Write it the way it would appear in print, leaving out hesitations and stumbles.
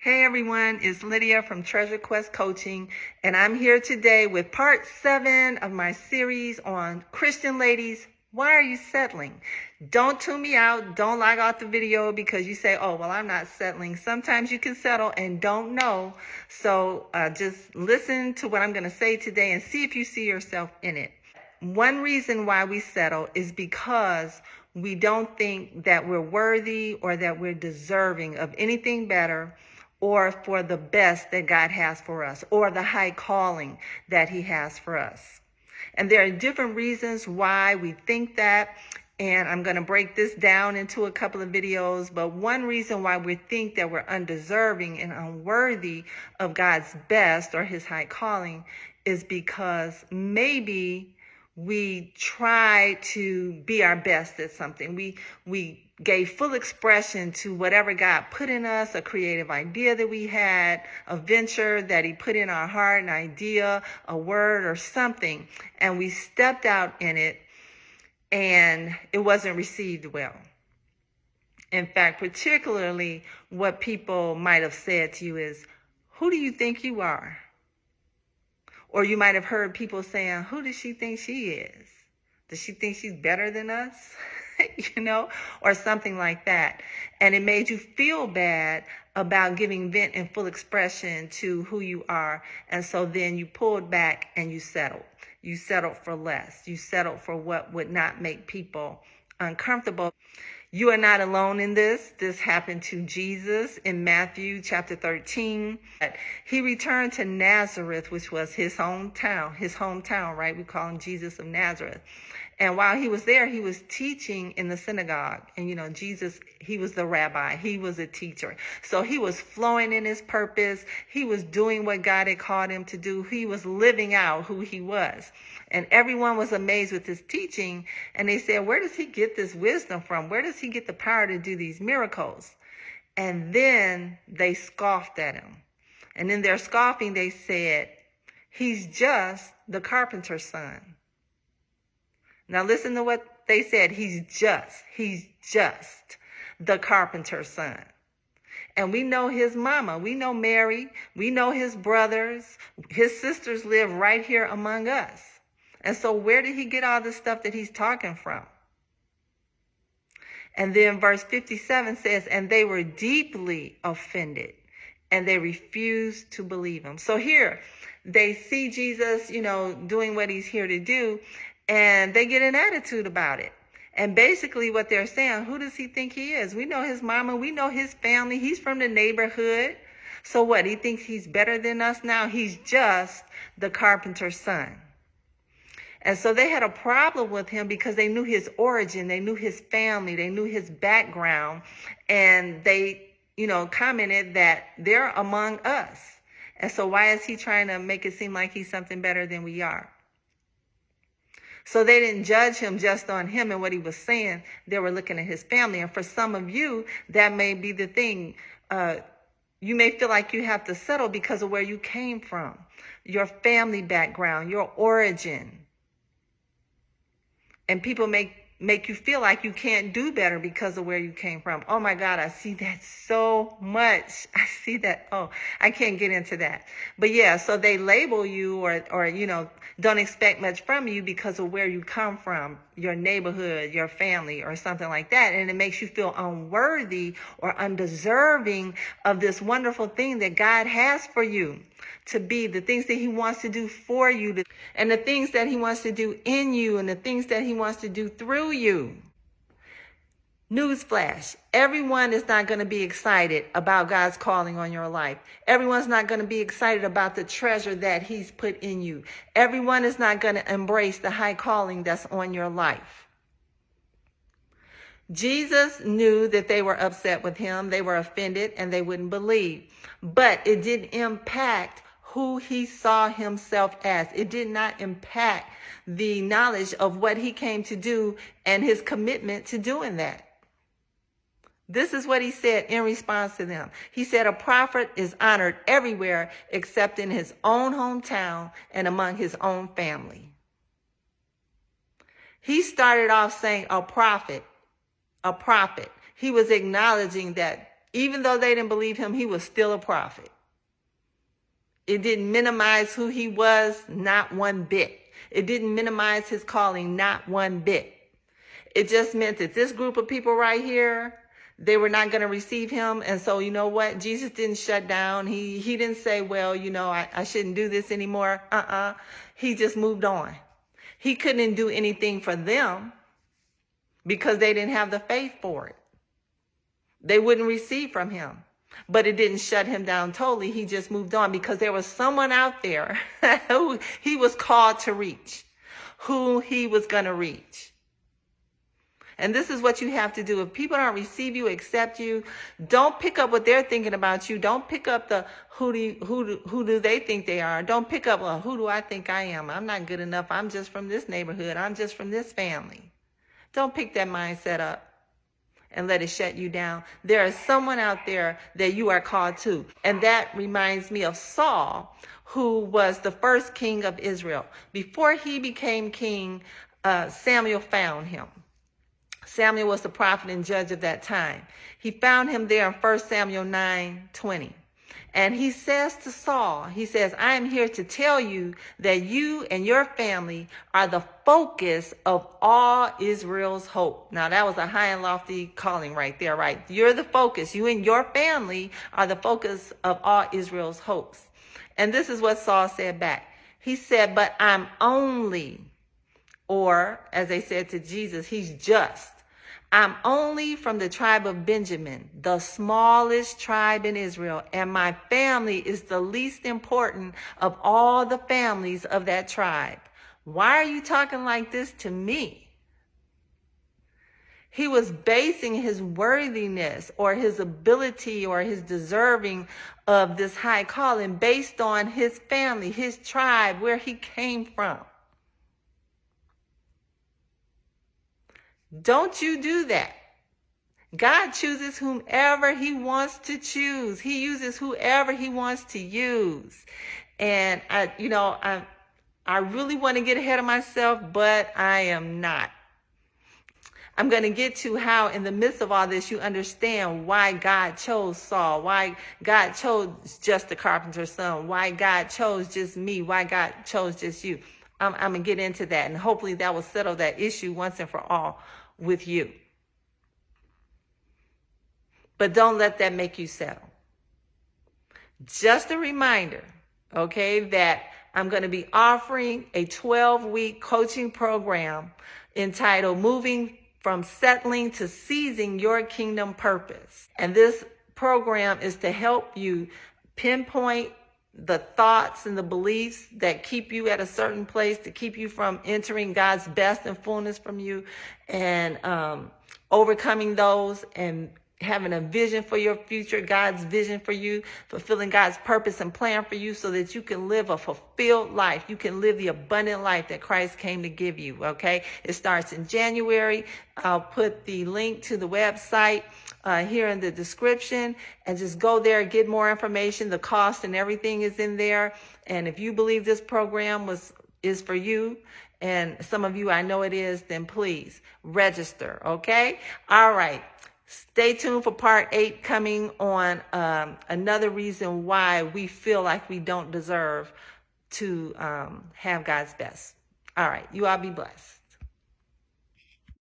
Hey everyone, it's Lydia from Treasure Quest Coaching, and I'm here today with part 7 of my series on Christian ladies. Why are you settling? Don't tune me out. Don't log out the video because you say, oh, well, I'm not settling. Sometimes you can settle and don't know. So just listen to what I'm going to say today and see if you see yourself in it. One reason why we settle is because we don't think that we're worthy or that we're deserving of anything better, or for the best that God has for us, or the high calling that He has for us. And there are different reasons why we think that, and I'm going to break this down into a couple of videos. But one reason why we think that we're undeserving and unworthy of God's best or His high calling is because maybe we try to be our best at something. We gave full expression to whatever God put in us, a creative idea that we had, a venture that He put in our heart, an idea, a word or something, and we stepped out in it and it wasn't received well. In fact, particularly what people might have said to you is, who do you think you are? Or you might have heard people saying, who does she think she is? Does she think she's better than us? Or something like that. And it made you feel bad about giving vent and full expression to who you are. And so then you pulled back and you settled. You settled for less. You settled for what would not make people uncomfortable. You are not alone in this. This happened to Jesus in Matthew chapter 13. He returned to Nazareth, which was his hometown, right? We call him Jesus of Nazareth. And while he was there, he was teaching in the synagogue. And, Jesus, he was the rabbi. He was a teacher. So he was flowing in his purpose. He was doing what God had called him to do. He was living out who he was. And everyone was amazed with his teaching. And they said, where does he get this wisdom from? Where does he get the power to do these miracles? And then they scoffed at him. And in their scoffing, they said, he's just the carpenter's son. Now listen to what they said. He's just the carpenter's son. And we know his mama. We know Mary. We know his brothers. His sisters live right here among us. And so where did he get all this stuff that he's talking from? And then verse 57 says, and they were deeply offended and they refused to believe him. So here they see Jesus, doing what he's here to do. And they get an attitude about it. And basically what they're saying, who does he think he is? We know his mama. We know his family. He's from the neighborhood. So what? He thinks he's better than us now? He's just the carpenter's son. And so they had a problem with him because they knew his origin. They knew his family. They knew his background. And they, commented that they're among us. And so why is he trying to make it seem like he's something better than we are? So they didn't judge him just on him and what he was saying. They were looking at his family. And for some of you, that may be the thing. You may feel like you have to settle because of where you came from, your family background, your origin. And people make you feel like you can't do better because of where you came from. Oh my God, I see that so much. I see that. Oh, I can't get into that. But yeah, so they label you or don't expect much from you because of where you come from, your neighborhood, your family, or something like that. And it makes you feel unworthy or undeserving of this wonderful thing that God has for you to be, the things that he wants to do for you, and the things that he wants to do in you, and the things that he wants to do through you. Newsflash, everyone is not going to be excited about God's calling on your life. Everyone's not going to be excited about the treasure that he's put in you. Everyone is not going to embrace the high calling that's on your life. Jesus knew that they were upset with him. They were offended and they wouldn't believe. But it didn't impact who he saw himself as. It did not impact the knowledge of what he came to do and his commitment to doing that. This is what he said in response to them. He said, a prophet is honored everywhere except in his own hometown and among his own family. He started off saying a prophet. He was acknowledging that Even though they didn't believe him, he was still a prophet. It didn't minimize who he was, not one bit. It didn't minimize his calling, not one bit. It just meant that this group of people right here, they were not going to receive him. And so, you know what? Jesus didn't shut down. He didn't say, well, I shouldn't do this anymore. He just moved on. He couldn't do anything for them because they didn't have the faith for it. They wouldn't receive from him. But it didn't shut him down totally. He just moved on because there was someone out there who he was called to reach, who he was going to reach. And this is what you have to do. If people don't receive you, accept you, don't pick up what they're thinking about you. Don't pick up the who do they think they are. Don't pick up, well, who do I think I am? I'm not good enough. I'm just from this neighborhood. I'm just from this family. Don't pick that mindset up and let it shut you down. There is someone out there that you are called to. And that reminds me of Saul, who was the first king of Israel. Before he became king, Samuel found him. Samuel was the prophet and judge of that time. He found him there in 1 Samuel 9:20. And he says to Saul, he says, I am here to tell you that you and your family are the focus of all Israel's hope. Now, that was a high and lofty calling right there, right? You're the focus. You and your family are the focus of all Israel's hopes. And this is what Saul said back. He said, but I'm only, or as they said to Jesus, he's just. I'm only from the tribe of Benjamin, the smallest tribe in Israel, and my family is the least important of all the families of that tribe. Why are you talking like this to me? He was basing his worthiness or his ability or his deserving of this high calling based on his family, his tribe, where he came from. Don't you do that. God chooses whomever he wants to choose. He uses whoever he wants to use. And I really want to get ahead of myself, but I am not. I'm going to get to how in the midst of all this, you understand why God chose Saul, why God chose just the carpenter's son, why God chose just me, why God chose just you. I'm going to get into that, and hopefully that will settle that issue once and for all with you. But don't let that make you settle. Just a reminder, okay, that I'm going to be offering a 12-week coaching program entitled Moving from Settling to Seizing Your Kingdom Purpose. And this program is to help you pinpoint the thoughts and the beliefs that keep you at a certain place, to keep you from entering God's best and fullness from you, and overcoming those and having a vision for your future, God's vision for you, fulfilling God's purpose and plan for you so that you can live a fulfilled life. You can live the abundant life that Christ came to give you, okay? It starts in January. I'll put the link to the website here in the description, and just go there, get more information. The cost and everything is in there. And if you believe this program is for you, and some of you I know it is, then please register, okay? All right. Stay tuned for part 8 coming on another reason why we feel like we don't deserve to have God's best. All right. You all be blessed.